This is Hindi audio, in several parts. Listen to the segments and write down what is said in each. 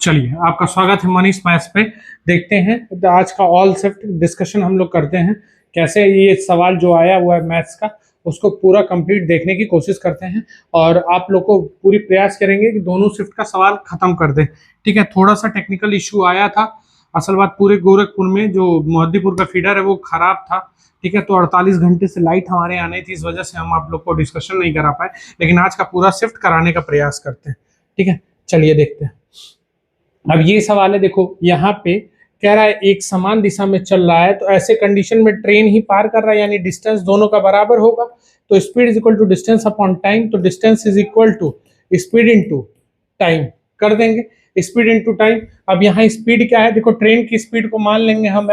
चलिए, आपका स्वागत है मनीष मैथ्स पे। देखते हैं आज का ऑल शिफ्ट डिस्कशन हम लोग करते हैं। कैसे ये सवाल जो आया हुआ है मैथ्स का उसको पूरा कंप्लीट देखने की कोशिश करते हैं और आप लोग को पूरी प्रयास करेंगे कि दोनों शिफ्ट का सवाल खत्म कर दें। ठीक है, थोड़ा सा टेक्निकल इशू आया था। असल बात पूरे गोरखपुर में जो मोहद्दीपुर का फीडर है वो खराब था। ठीक है, तो 48 घंटे से लाइट हमारे यहाँ नहीं थी, इस वजह से हम आप लोग को डिस्कशन नहीं करा पाए, लेकिन आज का पूरा शिफ्ट कराने का प्रयास करते हैं। ठीक है, चलिए देखते हैं। अब ये सवाल है, देखो यहाँ पे कह रहा है एक समान दिशा में चल रहा है, तो ऐसे कंडीशन में ट्रेन ही पार कर रहा है, यानी डिस्टेंस दोनों का बराबर होगा। तो speed is equal to distance upon time, तो distance is equal to speed into time कर देंगे। Speed into time. अब यहाँ स्पीड क्या है, देखो ट्रेन की स्पीड को मान लेंगे हम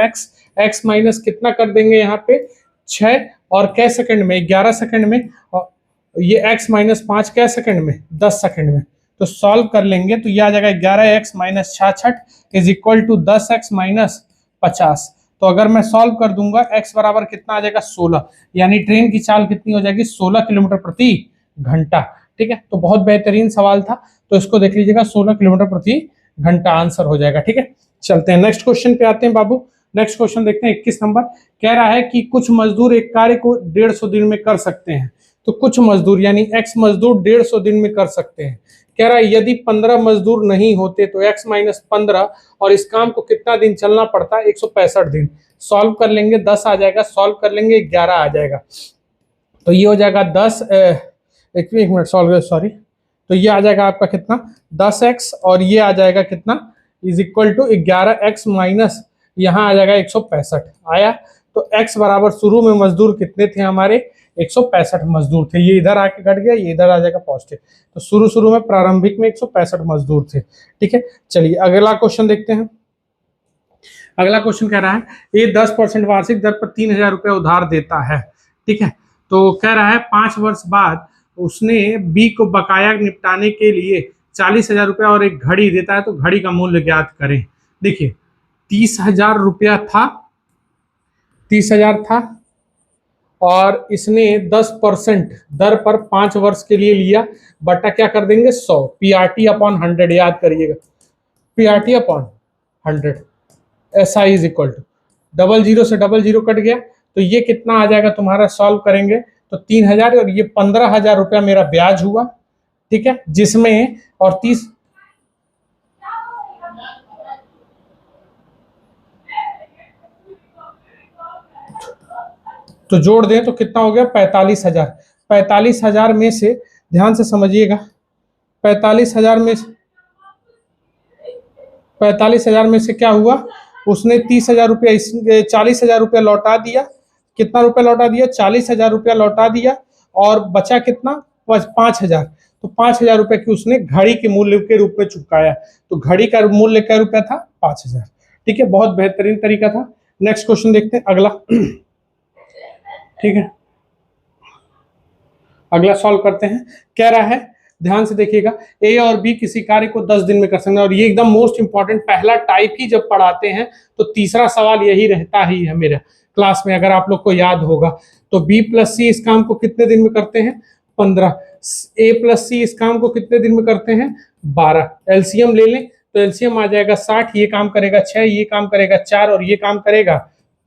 x माइनस कितना कर देंगे यहाँ पे 6 और कै सेकंड में 11 सेकंड में, और ये x माइनस 5 कै सेकंड में 10 सेकंड में। तो सॉल्व कर लेंगे तो ये आ जाएगा 11x minus 66 is equal to 10x minus 50। तो अगर मैं सॉल्व कर दूंगा x बराबर कितना आ जाएगा 16, यानी ट्रेन की चाल कितनी हो जाएगी 16 किलोमीटर प्रति घंटा। ठीक है, तो बहुत बेहतरीन सवाल था, तो इसको देख लीजिएगा 16 किलोमीटर प्रति घंटा आंसर हो जाएगा। ठीक है, चलते हैं नेक्स्ट क्वेश्चन पे आते हैं बाबू। नेक्स्ट क्वेश्चन देखते हैं 21 नंबर। कह रहा है कि कुछ मजदूर एक कार्य को 150 दिन में कर सकते हैं। तो कुछ मजदूर यानी x मजदूर 150 दिन में कर सकते हैं। कह रहा है यदि 15 मजदूर नहीं होते तो x माइनस 15 और इस काम को कितना दिन चलना पड़ता है 165 दिन। सॉल्व कर लेंगे 10 आ जाएगा, सॉल्व कर लेंगे 11 आ जाएगा, तो ये हो जाएगा 10 एक मिनट सॉल्व सॉरी, तो ये आ जाएगा आपका कितना 10x और ये आ जाएगा कितना is equal to 11x minus यहाँ आ जाएगा 165 आया। तो x बराबर शुरू में मजदूर कितने थे हमारे 165 मजदूर थे, ये इधर आके घट गया, ये इधर आ जाएगा पॉजिटिव। तो शुरू में प्रारंभिक में 165 मजदूर थे। ठीक है, चलिए अगला क्वेश्चन देखते हैं। अगला क्वेश्चन कह रहा है ए 10% वार्षिक दर पर 3000 रुपये उधार देता है। ठीक है, तो कह रहा है 5 वर्ष बाद उसने बी को बकाया निपटाने के लिए 40,000 रुपया और एक घड़ी देता है, तो घड़ी का मूल्य ज्ञात करें। देखिए 30,000 रुपया था, 30,000 था और इसने 10% दर पर 5 वर्ष के लिए लिया, बटा क्या कर देंगे 100, पीआरटी अपॉन 100 याद करिएगा, PRT upon 100 SI is equal to 00 से 00 कट गया, तो ये कितना आ जाएगा तुम्हारा, सॉल्व करेंगे तो 3,000 और ये 15,000 रुपया मेरा ब्याज हुआ। ठीक है, जिसमें और 30 तो जोड़ दें तो कितना हो गया 45,000। 45,000 में से ध्यान से समझिएगा, 45,000 में से क्या हुआ, उसने 30,000 रुपया 40,000 रुपया लौटा दिया। कितना रुपया लौटा दिया 40,000 रुपया लौटा दिया और बचा कितना 5,000। तो 5,000 रुपये की उसने घड़ी के मूल्य के रूप में चुकाया, तो घड़ी का मूल्य क्या रुपया था 5,000। ठीक है, बहुत बेहतरीन तरीका था। नेक्स्ट क्वेश्चन देखते हैं अगला। ठीक है, अगला सॉल्व करते हैं। कह रहा है ध्यान से देखिएगा ए और बी किसी कार्य को 10 दिन में कर सकते हैं, और ये एकदम मोस्ट इंपॉर्टेंट पहला टाइप ही जब पढ़ाते हैं तो तीसरा सवाल यही रहता ही है मेरा क्लास में, अगर आप लोग को याद होगा। तो बी प्लस सी इस काम को कितने दिन में करते हैं 15, ए प्लस सी इस काम को कितने दिन में करते हैं 12। एलसीएम ले लें तो एलसीएम आ जाएगा 60, ये काम करेगा 6, ये काम करेगा 4 और ये काम करेगा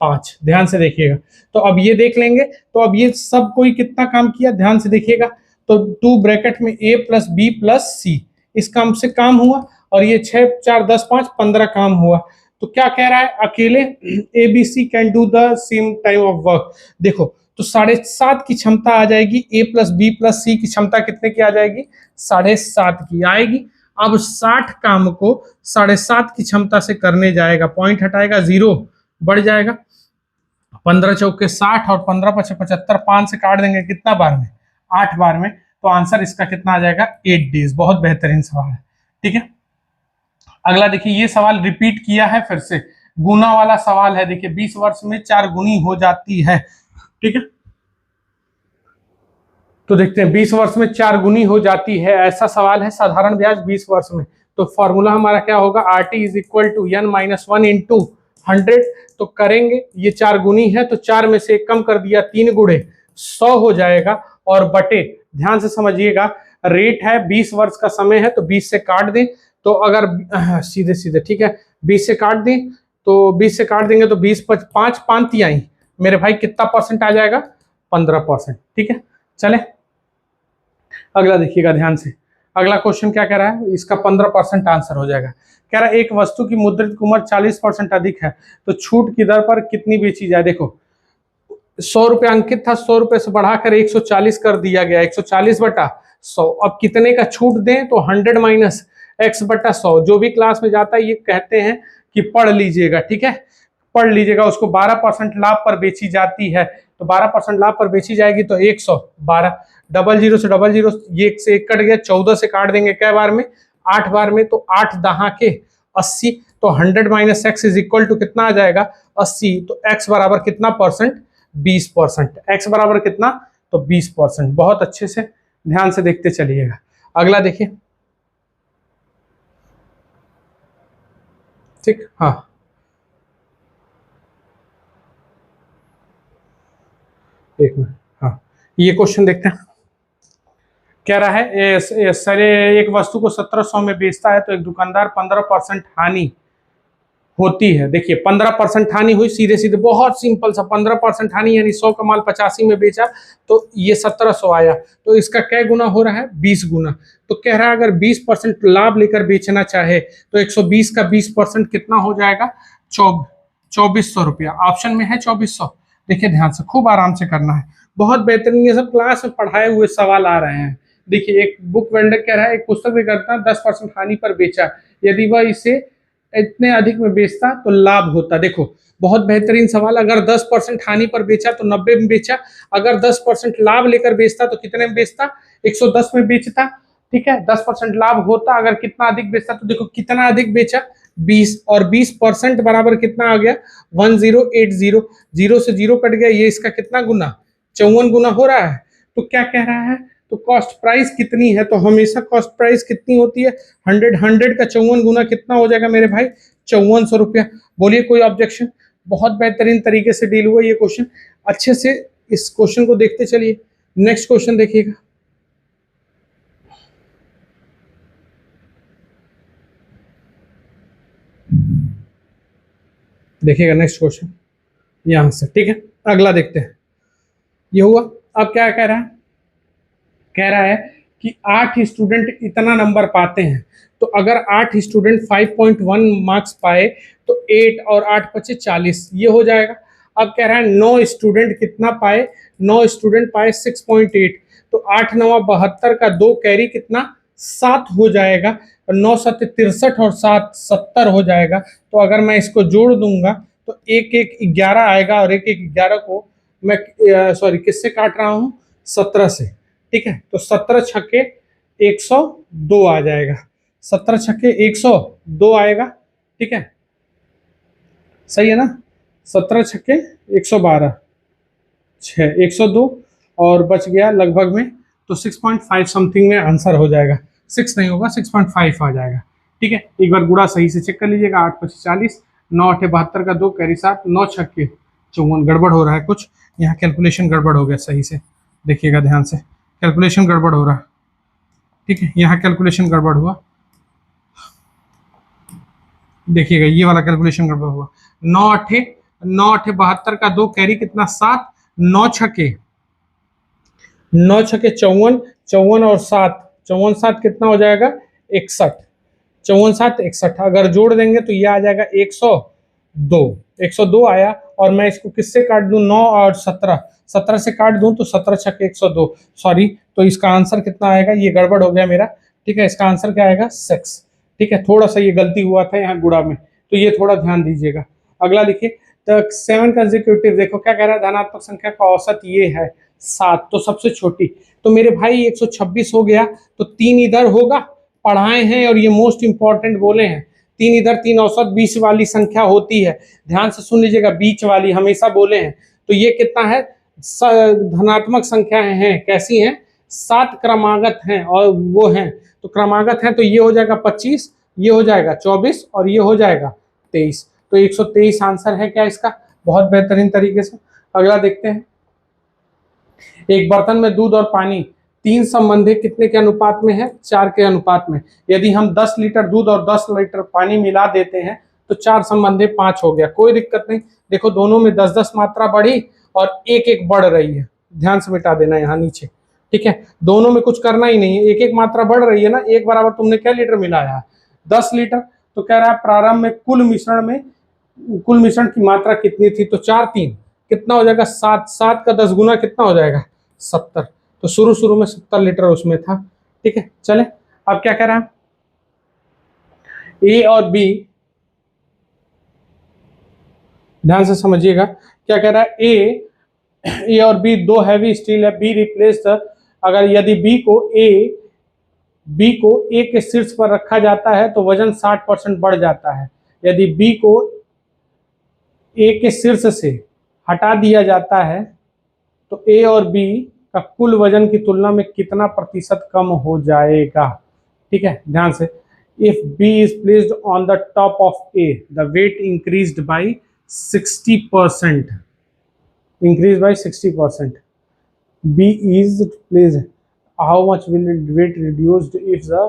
5। ध्यान से देखिएगा, तो अब ये देख लेंगे, तो अब ये सब कोई कितना काम किया ध्यान से देखिएगा, तो 2 ब्रैकेट में ए प्लस बी प्लस सी इस काम से काम हुआ, और ये 6 4 10 5 15 काम हुआ। तो क्या कह रहा है, अकेले A B C can do the same time of work. देखो तो 7.5 की क्षमता आ जाएगी, A plus B plus C की क्षमता कितने की आ जाएगी 7.5 की आएगी। अब 60 काम को 7.5 की क्षमता से करने जाएगा, पॉइंट हटाएगा 0 बढ़ जाएगा, 15 चौके 60 और 15 पचे 75, 5 से काट देंगे कितना बार में 8 बार में, तो आंसर इसका कितना आ जाएगा 8 डेज। बहुत बेहतरीन सवाल है। ठीक है, अगला देखिए, ये सवाल रिपीट किया है फिर से, गुना वाला सवाल है। देखिए 20 वर्ष में 4 गुनी हो जाती है। ठीक है, तो देखते हैं 20 वर्ष में 4 गुनी हो जाती है, ऐसा सवाल है, साधारण ब्याज 20 वर्ष में। तो फॉर्मूला हमारा क्या होगा, R T is equal to n minus 1 into 100। तो करेंगे, ये 4 गुनी है तो 4 में से 1 कम कर दिया, 3 गुणे 100 हो जाएगा, और बटे ध्यान से समझिएगा रेट है 20 वर्ष का समय है तो 20 से काट दें तो अगर सीधे सीधे ठीक है 20 से काट दें, तो 20 से काट देंगे तो 20 5 पांति आई मेरे भाई, कितना परसेंट आ जाएगा? 15%। ठीक है, चले अगला देखिएगा ध्यान से। अगला क्वेश्चन क्या कह रहा है, इसका 15% आंसर हो जाएगा। कह रहा है एक वस्तु की मुद्रित कीमत 40% अधिक है तो छूट की दर पर कितनी बेची जाए। देखो 100 रुपये अंकित था, 100 रुपये से बढ़ाकर 140 कर दिया गया, 140 बटा 100। अब कितने का छूट दें, तो 100 माइनस x बटा 100। जो भी क्लास में जाता है ये कहते हैं कि पढ़ लीजिएगा, ठीक है, पढ़ लीजिएगा। उसको 12% लाभ पर बेची जाती है, तो 12% लाभ पर बेची जाएगी तो 112। डबल जीरो से डबल जीरो, ये एक से एक कट गया, 14 से काट देंगे कै बार में? 8 बार में। तो 8 दहा के 80, तो 100 minus X is equal to कितना आ जाएगा? 80। तो x बराबर कितना परसेंट? 20%। x बराबर कितना? तो 20%। बहुत अच्छे से ध्यान से देखते चलिएगा। अगला देखिए, ठीक, हाँ एक मिनट, हाँ ये क्वेश्चन देखते हैं। कह रहा है सर एक वस्तु को 1700 में बेचता है तो एक दुकानदार 15% हानि होती है। देखिए 15% हानि हुई, सीधे सीधे बहुत सिंपल सा 15% हानि, यानी 100 का माल 85 में बेचा तो ये 1700 आया, तो इसका क्या गुना हो रहा है? 20 गुना। तो कह रहा है अगर 20% लाभ लेकर बेचना चाहे तो 120 का 20% कितना हो जाएगा? 2400 रुपया। ऑप्शन में है 2400। देखिए ध्यान से, खूब आराम से करना है, बहुत बेहतरीन, ये सब क्लास में पढ़ाए हुए सवाल आ रहे हैं। देखिए एक बुक वेंडर कह रहा है एक पुस्तक विक्रेता 10% हानि पर बेचा, यदि वह इसे इतने अधिक में बेचता तो लाभ होता। देखो बहुत बेहतरीन सवाल। अगर 10% हानि पर बेचा तो 90 में बेचा, अगर 10% लाभ लेकर बेचता तो कितने में बेचता? 110 में बेचता। ठीक है, 10% लाभ होता, अगर कितना अधिक बेचता, तो देखो कितना अधिक बेचा? 20, और 20% बराबर कितना आ गया? 1080। जीरो से जीरो कट गया, ये इसका कितना गुना? 54 गुना हो रहा है। तो क्या कह रहा है, तो कॉस्ट प्राइस कितनी है? तो हमेशा कॉस्ट प्राइस कितनी होती है? 100 का 54 गुना कितना हो जाएगा मेरे भाई? 5400 रुपया। बोलिए कोई ऑब्जेक्शन? बहुत बेहतरीन तरीके से डील हुआ ये क्वेश्चन। अच्छे से इस क्वेश्चन को देखते चलिए। नेक्स्ट क्वेश्चन देखिएगा। देखिएगा नेक्स्ट क्वेश्चन यहां से, ठीक है। अगला देखते हैं, ये हुआ। अब क्या कह रहा है, कह रहा है कि 8 स्टूडेंट इतना नंबर पाते हैं, तो अगर 8 स्टूडेंट 5.1 मार्क्स पाए तो 8 और 8 बचे 40, ये हो जाएगा। अब कह रहा है 9 स्टूडेंट कितना पाए? 9 स्टूडेंट पाए 6.8, तो 8 9 72 का 2 कैरी कितना? 7 हो जाएगा। 9 7 63 और 7 70 हो जाएगा। तो अगर मैं इसको जोड़ दूंगा तो 1 1 11 आएगा, और 1 1 11 को मैं सॉरी किससे काट रहा हूँ? 17 से। ठीक है, तो 17 छक्के 102 आ जाएगा। 17 छक्के 102 आएगा। ठीक है, सही है ना? 17 छक्के 112, 6 102 और बच गया लगभग में, तो 6.5 समथिंग में आंसर हो जाएगा। 6 नहीं होगा, 6.5 आ जाएगा। ठीक है, एक बार गुणा सही से चेक कर लीजिएगा। 8 5 40, 9 8 72 का 2 कैरी 7, 9 छक्के 54। गड़बड़ हो रहा है कुछ यहाँ, कैलकुलेशन गड़बड़ हो गया। सही से देखिएगा ध्यान से, कैलकुलेशन गड़बड़ हो रहा है। ठीक है, यहाँ कैलकुलेशन गड़बड़ हुआ, देखिएगा ये वाला कैलकुलेशन गड़बड़ हुआ। 9 8 72 का 2 कैरी कितना? 7, 9 छक्के 54, 54 और 7, 54 7 कितना हो जाएगा? 61, 54 7 61। अगर जोड़ देंगे तो ये आ जाएगा 102, 102 आया। और मैं इसको किससे काट दूं? 9 और 17, 17 से काट दूं तो 17 छक्के 102, सॉरी। तो इसका आंसर कितना आएगा? ये गड़बड़ हो गया मेरा। ठीक है, इसका आंसर क्या आएगा? 6। ठीक है, थोड़ा सा ये गलती हुआ था यहाँ गुणा में, तो ये थोड़ा ध्यान दीजिएगा। अगला देखिए, तो 7 कंसेक्यूटिव, देखो क्या कह रहा है, धनात्मक संख्या का औसत ये है 7, तो सबसे छोटी। तो मेरे भाई 126 हो गया, तो 3 इधर होगा, पढ़ाए हैं और ये मोस्ट इंपॉर्टेंट बोले हैं। 3 इधर 3 औसत 20 वाली संख्या होती है, ध्यान से सुन लीजिएगा, बीच वाली हमेशा बोले हैं। तो ये कितना है? धनात्मक संख्याएं हैं, कैसी हैं? 7 क्रमागत हैं, और वो हैं तो क्रमागत है, तो ये हो जाएगा 25, ये हो जाएगा 24 और ये हो जाएगा 23। तो 123 आंसर है क्या इसका? बहुत बेहतरीन तरीके से। अगला देखते हैं, एक बर्तन में दूध और पानी तीन संबंधी कितने के अनुपात में है, 4 के अनुपात में। यदि हम 10 लीटर दूध और 10 लीटर पानी मिला देते हैं तो 4 संबंधी 5 हो गया, कोई दिक्कत नहीं। देखो दोनों में 10-10 मात्रा बढ़ी और एक एक बढ़ रही है, ध्यान से मिटा देना यहाँ नीचे, ठीक है। दोनों में कुछ करना ही नहीं है, एक एक मात्रा बढ़ रही है ना। एक बराबर तुमने क्या लीटर मिलाया है, 10 लीटर। तो कह रहा है प्रारंभ में कुल मिश्रण की मात्रा कितनी थी, तो 4 3 कितना हो जाएगा, 7। 7 का 10 गुना कितना हो जाएगा, 70। तो शुरू में 70 लीटर उसमें था, ठीक है। चले अब क्या कह रहा है, ए और बी, ध्यान से समझिएगा क्या कह रहा है। ए और बी दो हैवी स्टील है, बी रिप्लेस द, अगर यदि बी को ए के शीर्ष पर रखा जाता है तो वजन 60% बढ़ जाता है। यदि बी को ए के शीर्ष से हटा दिया जाता है तो ए और बी का कुल वजन की तुलना में कितना प्रतिशत कम हो जाएगा, ठीक है। ध्यान से, if B is placed on the top of A the weight increased by 60%, increased by 60%. B is placed. How much will it weight reduced if the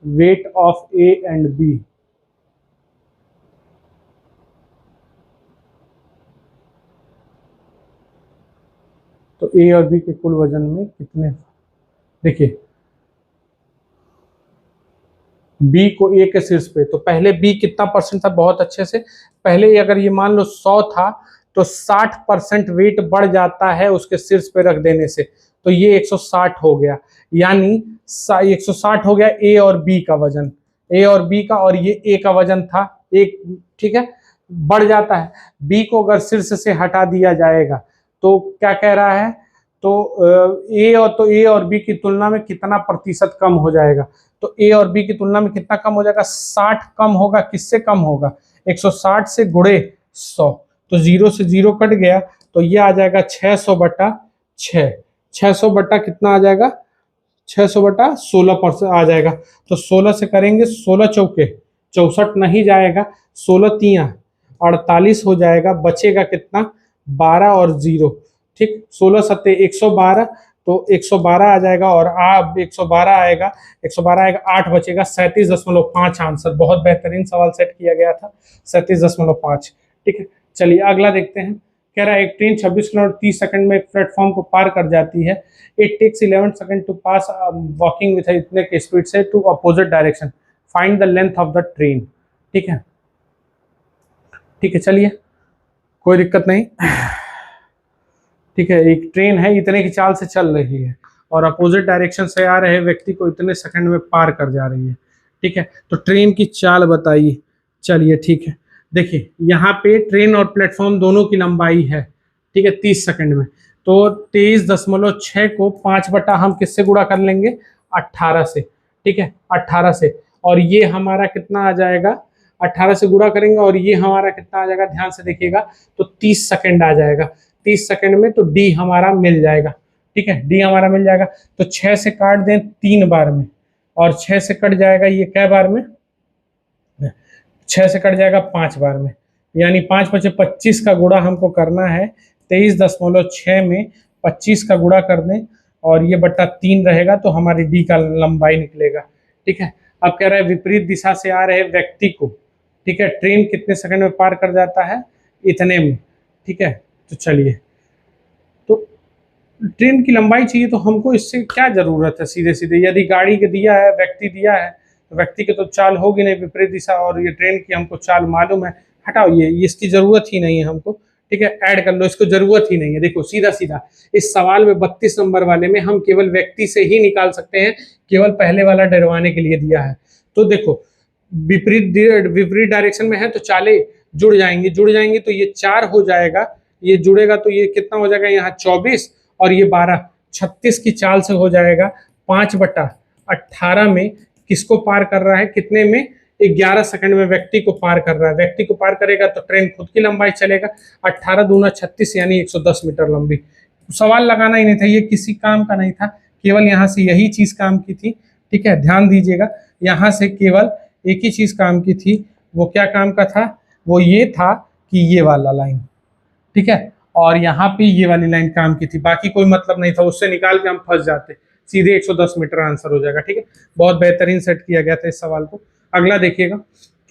weight of A and B? तो A और B के कुल वजन में कितने, देखिए B को A के शीर्ष पे, तो पहले B कितना परसेंट था, बहुत अच्छे से। पहले अगर ये मान लो 100 था तो 60% वेट बढ़ जाता है उसके शीर्ष पे रख देने से, तो ये 160 हो गया। यानी 160 हो गया ए और बी का वजन, ए और बी का, और ये ए का वजन था एक, ठीक है। बढ़ जाता है, बी को अगर शीर्ष से हटा दिया जाएगा तो क्या कह रहा है, तो ए और बी की तुलना में कितना प्रतिशत कम हो जाएगा, तो ए और बी की तुलना में कितना कम हो जाएगा, 60 कम होगा। किससे कम होगा, 160 से गुणे 100, तो 0 से 0 कट गया, तो ये आ जाएगा 600/6। 600 बटा कितना आ जाएगा, 600/16% आ जाएगा। तो 16 से करेंगे, 16 चौके 64 नहीं जाएगा, 16 तियां 48 हो जाएगा। बचेगा कितना, 12 और 0, ठीक। 16 सत्ते 112, तो 112 आ जाएगा, और आप 112 आएगा, 8 बचेगा, 37.5 आंसर। बहुत बेहतरीन सवाल सेट किया गया था, 37.5, ठीक है। चलिए अगला देखते हैं। कह रहा है एक ट्रेन 26 किलोमीटर 30 सेकंड में एक प्लेटफॉर्म को पार कर जाती है। It takes 11 second to pass walking with इतने के स्पीड से to opposite direction, find the length of the train, ठीक है। ठीक है, चलिए कोई दिक्कत नहीं, ठीक है। एक ट्रेन है, इतने की चाल से चल रही है और अपोजिट डायरेक्शन से आ रहे व्यक्ति को इतने सेकंड में पार कर जा रही है, ठीक है। तो ट्रेन की चाल बताइए। चलिए ठीक है, देखिए यहाँ पे ट्रेन और प्लेटफॉर्म दोनों की लंबाई है, ठीक है, 30 सेकंड में। तो 23.6 को 5 बटा हम किससे गुणा कर लेंगे, 18 से, ठीक है, 18 से। और ये हमारा कितना आ जाएगा, 18 से गुणा करेंगे और ये हमारा कितना आ जाएगा, ध्यान से देखिएगा, तो 30 सेकंड आ जाएगा। 30 सेकंड में तो डी हमारा मिल जाएगा, ठीक है, डी हमारा मिल जाएगा। तो 6 से काट दें 3 बार में, और 6 से कट जाएगा ये कै बार में, 6 से कट जाएगा 5 बार में, यानी 5 × 25 का गुणा हमको करना है। 23.6 में 25 का गुणा कर दें और ये बट्टा 3 रहेगा, तो हमारी डी का लंबाई निकलेगा, ठीक है। अब कह रहा है विपरीत दिशा से आ रहे व्यक्ति को, ठीक है, ट्रेन कितने सेकंड में पार कर जाता है, इतने में, ठीक है। तो चलिए, तो ट्रेन की लंबाई चाहिए तो हमको इससे क्या जरूरत है, सीधे सीधे यदि गाड़ी के दिया है, व्यक्ति दिया है, तो व्यक्ति की तो चाल होगी नहीं विपरीत दिशा, और ये ट्रेन की हमको चाल मालूम है। हटाओ ये इसकी जरूरत ही नहीं है हमको, ठीक है, ऐड कर लो, इसको जरूरत ही नहीं है। देखो सीधा सीधा इस सवाल में 32 नंबर वाले में हम केवल व्यक्ति से ही निकाल सकते हैं, केवल पहले वाला डरवाने के लिए दिया है। तो देखो विपरीत डायरेक्शन में है तो चालें जुड़ जाएंगी, तो ये 4 हो जाएगा, ये जुड़ेगा तो ये कितना हो जाएगा, यहाँ 24 और ये 12, 36 की चाल से हो जाएगा। 5/18 में किसको पार कर रहा है, कितने में, 11 सेकंड में व्यक्ति को पार कर रहा है। व्यक्ति को पार करेगा तो ट्रेन खुद की लंबाई चलेगा, 18 दूना 36 यानी 110 मीटर लंबी। सवाल लगाना ही नहीं था, ये किसी काम का नहीं था, केवल यहाँ से यही चीज काम की थी, ठीक है, ध्यान दीजिएगा। यहाँ से केवल एक ही चीज काम की थी, वो क्या काम का था, वो ये था कि ये वाला लाइन, ठीक है, और यहाँ पे ये वाली लाइन काम की थी, बाकी कोई मतलब नहीं था, उससे निकाल के हम फंस जाते। सीधे 110 मीटर आंसर हो जाएगा। ठीक है, बहुत बेहतरीन सेट किया गया था इस सवाल को। अगला देखिएगा,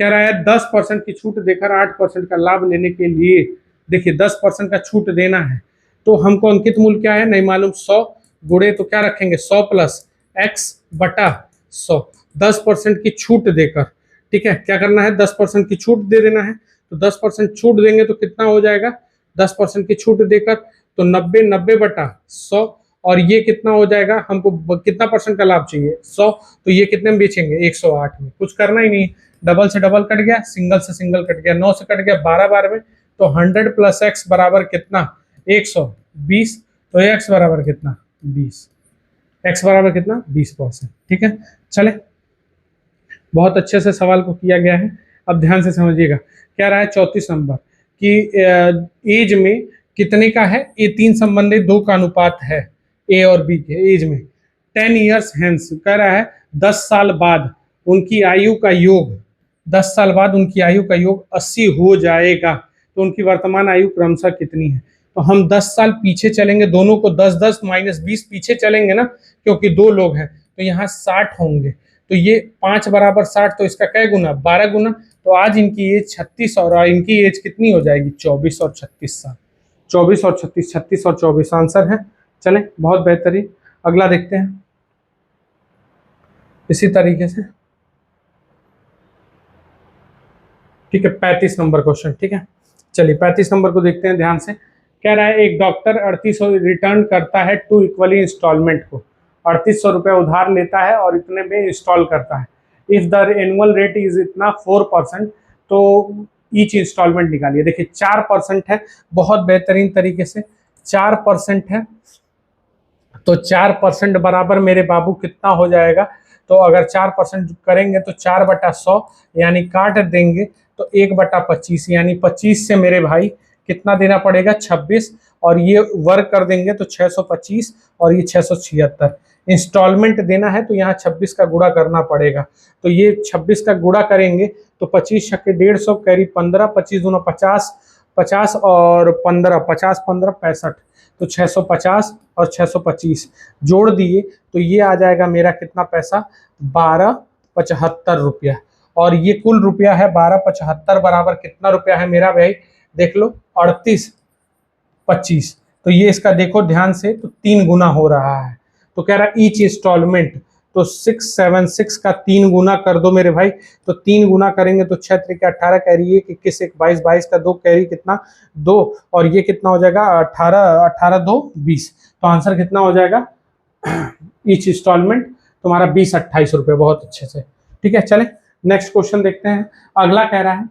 कह रहा है 10% की छूट देकर 8% का लाभ लेने के लिए, देखिए 10% का छूट देना है तो हमको अंकित मूल्य क्या है नहीं मालूम, 100 गुणे तो क्या रखेंगे 100 प्लस x बटा 100, 10% की छूट देकर। ठीक है, क्या करना है 10% की छूट दे देना है, तो 10% छूट देंगे तो कितना हो जाएगा, 10% की छूट देकर तो 90, 90 बटा 100, और ये कितना हो जाएगा, हमको कितना परसेंट का लाभ चाहिए 100, तो ये कितने में बेचेंगे 108 में। कुछ करना ही नहीं, डबल से डबल कट गया, सिंगल से सिंगल कट गया, 9 से कट गया 12 बार में, तो 100 प्लस x बराबर कितना 120, तो x बराबर कितना 20, x बराबर कितना 20%। ठीक है, चले, बहुत अच्छे से सवाल को किया गया है। अब ध्यान से समझिएगा, क्या रहा है 34 नंबर कि एज में कितने का है, ये 3 संबंधित 2 का अनुपात है ए और बी के एज में। 10 ईयर्स हेंस कह रहा है 10 साल बाद उनकी आयु का योग, 10 साल बाद उनकी आयु का योग 80 हो जाएगा, तो उनकी वर्तमान आयु क्रमशः कितनी है। तो हम 10 साल पीछे चलेंगे, दोनों को 10 10 माइनस 20 पीछे चलेंगे ना, क्योंकि 2 लोग हैं तो यहाँ 60 होंगे, तो ये 5 बराबर 60, तो इसका क्या गुना 12 गुना, तो आज इनकी एज 36 और इनकी एज कितनी हो जाएगी 24 और 36 साल, 24 और 36, 36 और 24 आंसर है। चलें, बहुत बेहतरीन, अगला देखते हैं इसी तरीके से। ठीक है, 35 नंबर क्वेश्चन। ठीक है, चलिए 35 नंबर को देखते हैं ध्यान से। कह रहा है एक डॉक्टर 3800 रिटर्न करता है 2 इक्वली इंस्टॉलमेंट को, 3800 रुपये उधार लेता है और इतने में इंस्टॉल करता है। If the annual rate is इतना 4%, तो ईच इंस्टॉलमेंट निकालिए। देखिए 4% है, बहुत बेहतरीन तरीके से 4% है, तो 4% बराबर मेरे बाबू कितना हो जाएगा, तो अगर 4% करेंगे तो 4/100 यानी काट देंगे तो 1/25 यानी 25 से मेरे भाई कितना देना पड़ेगा 26, और ये वर्ग कर देंगे तो 625 और ये 676। इंस्टॉलमेंट देना है तो यहाँ 26 का गुणा करना पड़ेगा, तो ये 26 का गुणा करेंगे तो 25 छक्के 150 कैरी 15, 25 दूना 50, 50 और 15, 50 15 65, तो 650 और 625 जोड़ दिए तो ये आ जाएगा मेरा कितना पैसा 1275 रुपया, और ये कुल रुपया है 1275 बराबर कितना रुपया है मेरा भाई, देख लो 3825, तो ये इसका देखो ध्यान से तो 3 गुना हो रहा है। तो कह रहा है ईच इंस्टॉलमेंट, तो 676 का 3 गुना कर दो मेरे भाई, तो 3 गुना करेंगे तो 6 3 18 कैरी 1 21 1 22 22 का 2 कैरी कितना 2, और ये कितना हो जाएगा 18 18 2 20, तो आंसर कितना हो जाएगा ईच इंस्टॉलमेंट तुम्हारा 20 28 रुपये, बहुत अच्छे से। ठीक है, चले नेक्स्ट क्वेश्चन देखते हैं। अगला कह रहा है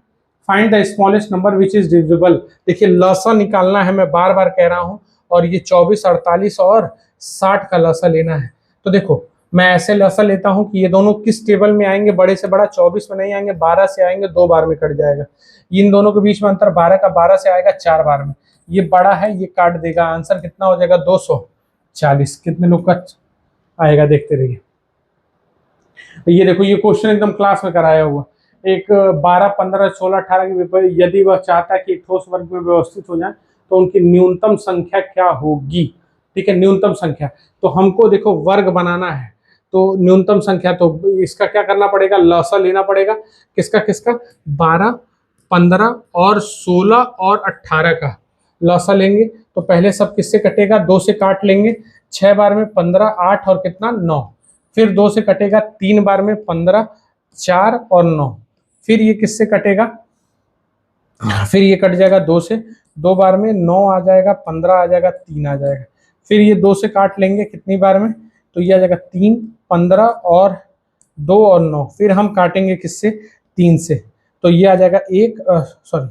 find the smallest number which is divisible. देखिए लसा निकालना है, मैं बार बार कह रहा हूं, और ये 24 48 और 60 का लसा लेना है। तो देखो मैं ऐसे लसा लेता हूं कि ये दोनों किस टेबल में आएंगे, बड़े से बड़ा 24 में नहीं आएंगे, 12 से आएंगे, 2 बार में कट जाएगा। इन दोनों के बीच में अंतर 12 का 12 से आएगा 4 बार में, ये बड़ा है ये काट देगा, आंसर कितना हो जाएगा 240। कितने लोग का आएगा देखते रहिए। ये देखो ये क्वेश्चन एकदम क्लास में कराया हुआ, एक 12 15 16 18 के पेपर, यदि वह चाहता है कि ठोस वर्ग में व्यवस्थित हो जाए तो उनकी न्यूनतम संख्या क्या होगी। ठीक है, न्यूनतम संख्या, तो हमको देखो वर्ग बनाना है, तो न्यूनतम संख्या, तो इसका क्या करना पड़ेगा लसा लेना पड़ेगा, किसका किसका 12 15 और 16 और 18 का लसा लेंगे, तो पहले सब किससे कटेगा 2 से काट लेंगे, 6 बार में 15 8 और कितना 9, फिर 2 से कटेगा 3 बार में 15 4 और 9, फिर ये किससे कटेगा, फिर ये कट जाएगा 2 से, 2 बार में 9 आ जाएगा, 15 आ जाएगा, 3 आ जाएगा, फिर ये 2 से काट लेंगे कितनी बार में, तो ये आ जाएगा 3 15 और 2 और 9, फिर हम काटेंगे किससे 3 से, तो ये आ जाएगा 1 सॉरी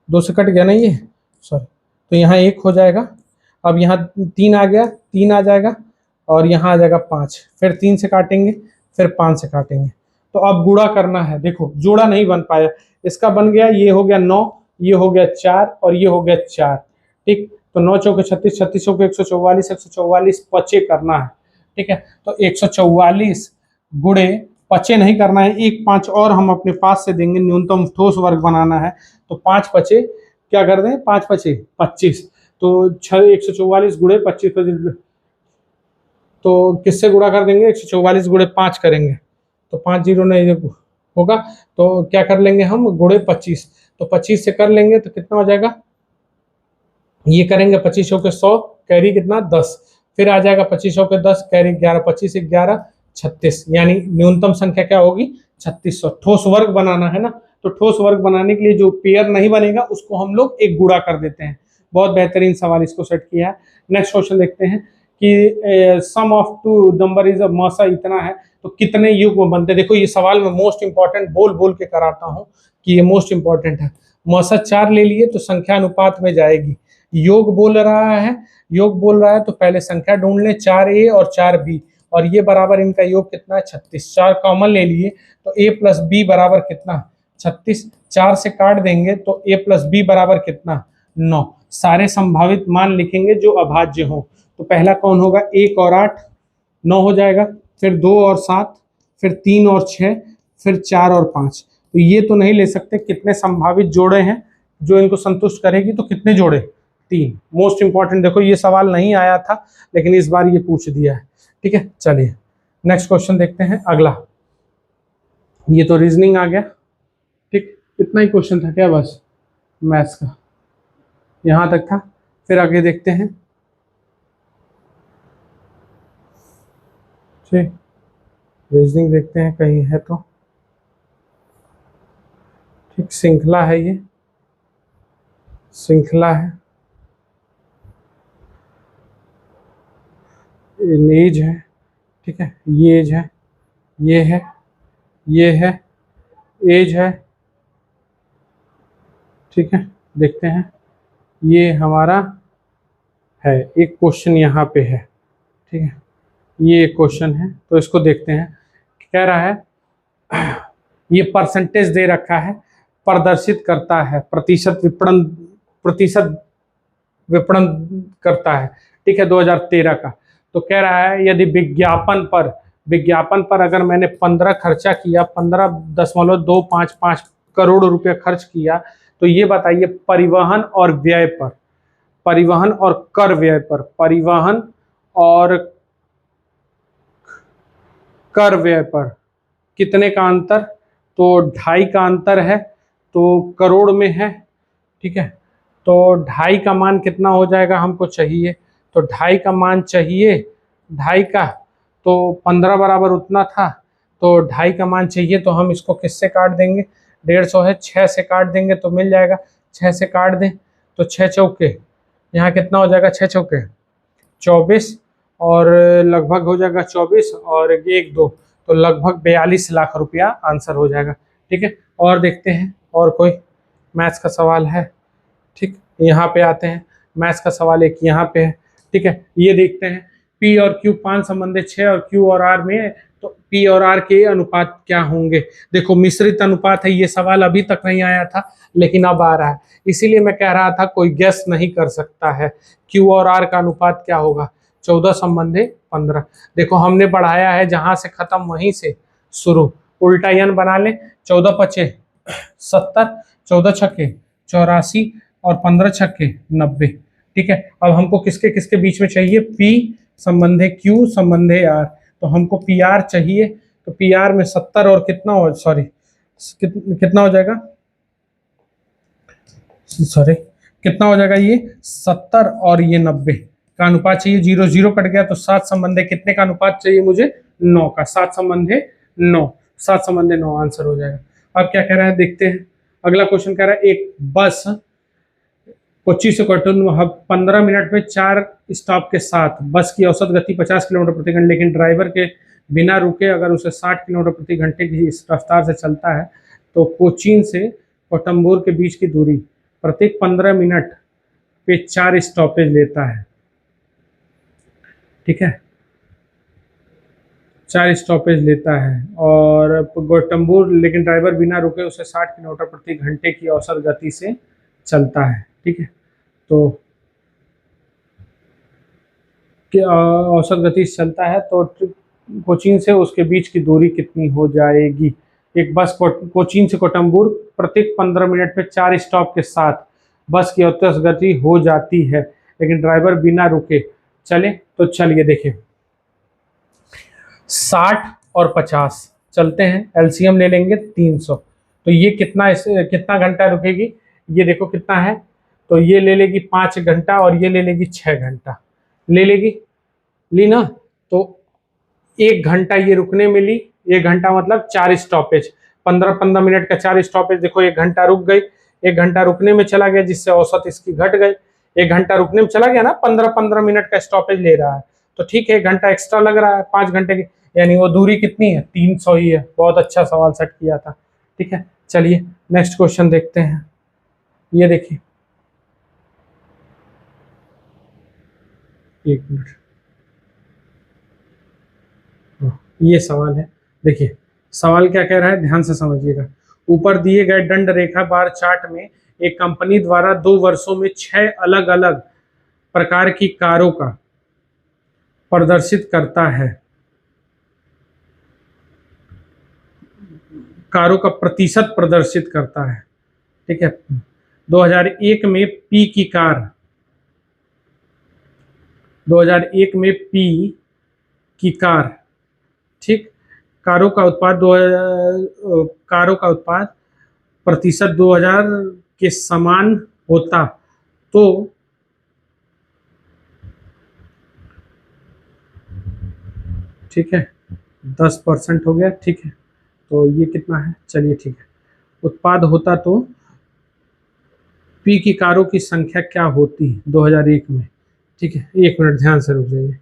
2 से कट गया ना ये सॉरी, तो यहाँ 1 हो जाएगा, अब यहाँ 3 आ गया 3 आ जाएगा, और यहाँ आ जाएगा 5, फिर 3 से काटेंगे, फिर 5 से काटेंगे, तो अब गुणा करना है। देखो जोड़ा नहीं बन पाया, इसका बन गया, ये हो गया 9, ये हो गया 4 और ये हो गया 4। ठीक, तो 9 चौके 36, 36 चौके 144, 144 पचे करना है। ठीक है, तो 144 गुणे पचे नहीं करना है, 1 5 और हम अपने पास से देंगे, न्यूनतम ठोस वर्ग बनाना है, तो 5 पचे क्या कर दें 5 पचे 25, तो 144 गुणे 25 तो किससे गुणा कर देंगे, 144 गुणे 5 करेंगे तो 5 जीरो नहीं होगा, तो क्या कर लेंगे हम, गुणे 25, तो 25 से कर लेंगे तो कितना हो जाएगा, ये करेंगे 25 के 100, कैरी कितना 10, फिर आ जाएगा 25 के 10 कैरी 11, 25 11 36, यानी न्यूनतम संख्या क्या होगी 3600। ठोस वर्ग बनाना है ना, तो ठोस वर्ग बनाने के लिए जो पेयर नहीं बनेगा उसको हम लोग एक गुणा कर देते हैं। बहुत बेहतरीन सवाल इसको सेट किया है। नेक्स्ट क्वेश्चन देखते हैं कि सम ऑफ टू नंबर इज मौसा इतना है, तो कितने युग्म बनते हैं। देखो ये सवाल में मोस्ट इंपॉर्टेंट बोल बोल के कराता हूँ कि ये मोस्ट इंपॉर्टेंट है। मौसा 4 ले लिए तो संख्या अनुपात में जाएगी, योग बोल रहा है, योग बोल रहा है तो पहले संख्या ढूंढ लें, 4a और 4b, और ये बराबर इनका योग कितना है 36, 4 कॉमन ले लिए तो a प्लस बी बराबर कितना 36, 4 से काट देंगे तो a प्लस बी बराबर कितना 9। सारे संभावित मान लिखेंगे जो अभाज्य हो, तो पहला कौन होगा, 1 और 8 9 हो जाएगा, फिर 2 और 7, फिर 3 और 6, फिर 4 और 5। तो ये तो नहीं ले सकते, कितने संभावित जोड़े हैं जो इनको संतुष्ट करेगी, तो कितने जोड़े 3। मोस्ट इंपॉर्टेंट, देखो ये सवाल नहीं आया था लेकिन इस बार ये पूछ दिया है, ठीक है। चलिए नेक्स्ट क्वेश्चन देखते हैं अगला। ये तो रीजनिंग आ गया, ठीक, इतना ही क्वेश्चन था क्या बस मैथ्स का, यहाँ तक था। फिर आगे देखते हैं, ठीक, रीजनिंग देखते हैं कहीं है तो, ठीक, श्रृंखला है, ये श्रृंखला है, एज है, ठीक है, ये एज है, ये है, ये है, एज है, ठीक है। देखते हैं, ये हमारा है, एक क्वेश्चन यहाँ पे है, ठीक है, ये एक क्वेश्चन है, तो इसको देखते हैं। कह रहा है ये परसेंटेज दे रखा है, प्रदर्शित करता है प्रतिशत विपणन करता है, ठीक है, 2013 का। तो कह रहा है यदि विज्ञापन पर अगर मैंने 15 खर्चा किया, 15.255 करोड़ रुपया खर्च किया, तो ये बताइए परिवहन और व्यय पर, परिवहन और कर व्यय पर, परिवहन और कर व्यय पर कितने का अंतर, तो 2.5 का अंतर है, तो करोड़ में है, ठीक है। तो 2.5 का मान कितना हो जाएगा हमको चाहिए, तो 2.5 का मान चाहिए, 2.5 का, तो 15 बराबर उतना था, तो 2.5 का मान चाहिए, तो हम इसको किससे काट देंगे, 150 है, 6 से काट देंगे तो मिल जाएगा, 6 से काट दें तो 6 चौके, यहाँ कितना हो जाएगा, 6 चौके 24, और लगभग हो जाएगा 24 और 1 2, तो लगभग 42 लाख रुपया आंसर हो जाएगा, ठीक है। और देखते हैं और कोई मैथ्स का सवाल है, ठीक, यहाँ पे आते हैं, मैथ्स का सवाल एक यहाँ पे है, ठीक है। ये देखते हैं P और Q 5 संबंधित 6 और Q और R में, तो P और R के अनुपात क्या होंगे। देखो मिश्रित अनुपात है, ये सवाल अभी तक नहीं आया था लेकिन अब आ रहा है, इसीलिए मैं कह रहा था कोई गेस नहीं कर सकता है Q और R का अनुपात क्या होगा, 14 संबंधे 15। देखो हमने बढ़ाया है, जहां से खत्म वहीं से शुरू, उल्टा यन बना ले, 14 पचे 70, 14 छक्के 84 और 15 छक्के 90, ठीक है। अब हमको किसके किसके बीच में चाहिए, P संबंधे Q संबंधे R, तो हमको PR चाहिए, तो PR में 70 और कितना हो, सॉरी कितना हो जाएगा, सॉरी कितना हो जाएगा, ये 70 और ये 90 का अनुपात चाहिए, 0 0 कट गया, तो 7 संबंधे कितने का अनुपात चाहिए मुझे, 9 का, 7 संबंधे 9, 7 संबंधे 9 आंसर हो जाएगा। अब क्या कह रहा है देखते हैं, अगला क्वेश्चन कह रहा है एक बस कोच्चि से कोट्टूम 15 मिनट में 4 स्टॉप के साथ, बस की औसत गति 50 किलोमीटर प्रति घंटे, लेकिन ड्राइवर के बिना रुके अगर उसे 60 किलोमीटर प्रति घंटे की इस रफ्तार से चलता है, तो कोचीन से कोटम्बूर के बीच की दूरी प्रत्येक 15 मिनट पे 4 स्टॉपेज लेता है, ठीक है, 4 स्टॉपेज लेता है, और गोटम्बूर, लेकिन ड्राइवर बिना रुके उसे 60 किलोमीटर प्रति घंटे की औसत गति से चलता है, ठीक है। तो औसत गति से चलता है, तो कोचीन से उसके बीच की दूरी कितनी हो जाएगी। एक बस कोचीन से कोटम्बूर प्रत्येक 15 मिनट में 4 स्टॉप के साथ बस की औसत गति हो जाती है, लेकिन ड्राइवर बिना रुके चले, तो चलिए देखिए 60 और 50 चलते हैं, एलसीएम ले लेंगे 300। तो ये कितना घंटा रुकेगी, ये देखो कितना है, तो ये ले लेगी 5 घंटा और ये ले लेगी 6 घंटा, ले लेगी, ली ना। तो 1 घंटा ये रुकने में ली, 1 घंटा मतलब 4 स्टॉपेज, 15-15 मिनट का 4 स्टॉपेज, देखो 1 घंटा रुक गई, 1 घंटा रुकने में चला गया जिससे औसत इसकी घट गई। 1 घंटा रुकने में चला गया ना, 15-15 मिनट का स्टॉपेज ले रहा है, तो ठीक है 1 घंटा एक्स्ट्रा लग रहा है 5 घंटे की, यानी वो दूरी कितनी है, 300 ही है। बहुत अच्छा सवाल सेट किया था, ठीक है। चलिए नेक्स्ट क्वेश्चन देखते हैं। ये देखिए, एक मिनट, ये सवाल है, देखिए सवाल क्या कह रहा है, ध्यान से समझिएगा। ऊपर दिए गए दंड रेखा बार चार्ट में एक कंपनी द्वारा 2 वर्षों में 6 अलग अलग प्रकार की कारों का प्रदर्शित करता है, कारों का प्रतिशत प्रदर्शित करता है, ठीक है। 2001 में पी की कार, 2001 में पी की कार, ठीक, कारों का उत्पाद प्रतिशत 2000 के समान होता तो ठीक है, 10% हो गया, ठीक है। तो ये कितना है, चलिए ठीक है, उत्पाद होता तो पी की कारों की संख्या क्या होती 2001 में, ठीक है। 1 मिनट ध्यान से रुक जाइए,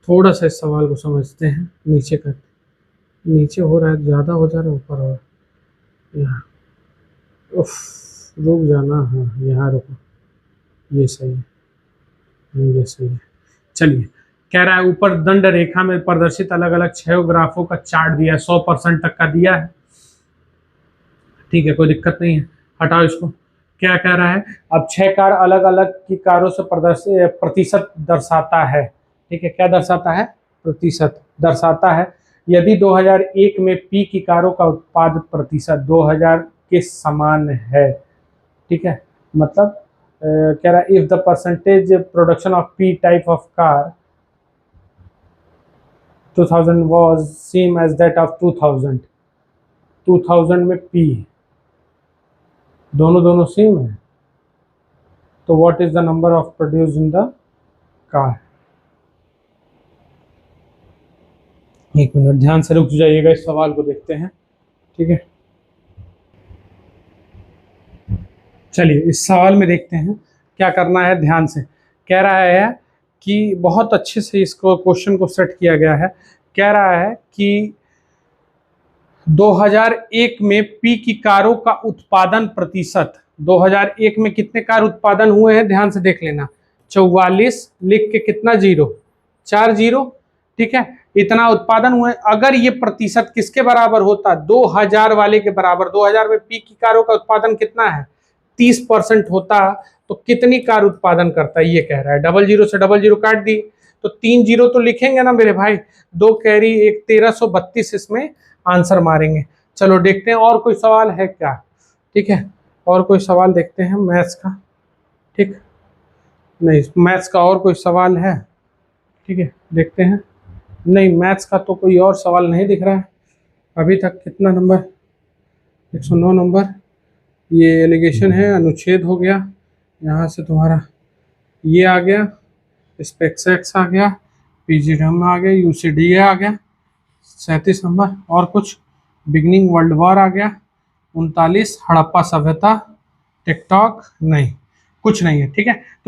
थोड़ा सा इस सवाल को समझते हैं। नीचे हो रहा है, ज़्यादा हो जा रहा है, ऊपर हो रहा है, यहाँ रुक जाना, हाँ यहाँ रुको, ये सही है, ये सही है। चलिए, कह रहा है ऊपर दंड रेखा में प्रदर्शित अलग अलग 6 ग्राफों का चार्ट दिया है, 100% तक का दिया है, ठीक है, कोई दिक्कत नहीं है, हटाओ इसको। क्या कह रहा है, अब 6 कार अलग अलग की कारों से प्रतिशत दर्शाता है, ठीक है। क्या दर्शाता है, प्रतिशत दर्शाता है। यदि 2001 में पी की कारों का उत्पाद प्रतिशत 2000 के समान है, ठीक है, मतलब कह रहा है if the percentage production of P type of car 2000 was same as that of 2000 में पी दोनों सेम है, तो what is the number of produce in the car. 1 minute ध्यान से रुक जाइएगा, इस सवाल को देखते हैं, ठीक है। चलिए इस सवाल में देखते हैं क्या करना है, ध्यान से। कह रहा है कि बहुत अच्छे से इसको क्वेश्चन को सेट किया गया है। कह रहा है कि 2001 में पी की कारों का उत्पादन प्रतिशत, 2001 में कितने कार उत्पादन हुए हैं, ध्यान से देख लेना, 44 लिख के कितना जीरो, 4 जीरो, ठीक है, इतना उत्पादन हुए। अगर ये प्रतिशत किसके बराबर होता, 2000 वाले के बराबर, 2000 में पी की कारों का उत्पादन कितना है, 30% होता, तो कितनी कार उत्पादन करता है, ये कह रहा है। 00 से 00 काट दी तो 3 जीरो तो लिखेंगे ना मेरे भाई, 2 कैरी 1, 1332 इसमें आंसर मारेंगे। चलो देखते हैं और कोई सवाल है क्या, ठीक है, और कोई सवाल देखते हैं मैथ्स का, ठीक, नहीं मैथ्स का और कोई सवाल है, ठीक है, देखते हैं। नहीं मैथ्स का तो कोई और सवाल नहीं दिख रहा है अभी तक। कितना नंबर, 109 नंबर, ये एलिगेशन है, अनुच्छेद हो गया, यहाँ से तुम्हारा ये आ गया, स्पेक्स आ गया, पीजीडम आ गया, यूसीडी आ गया, 37 नंबर, और कुछ बिगनिंग वर्ल्ड वॉर आ गया, 39 हड़प्पा सभ्यता, टिकटॉक, नहीं कुछ नहीं है, ठीक है।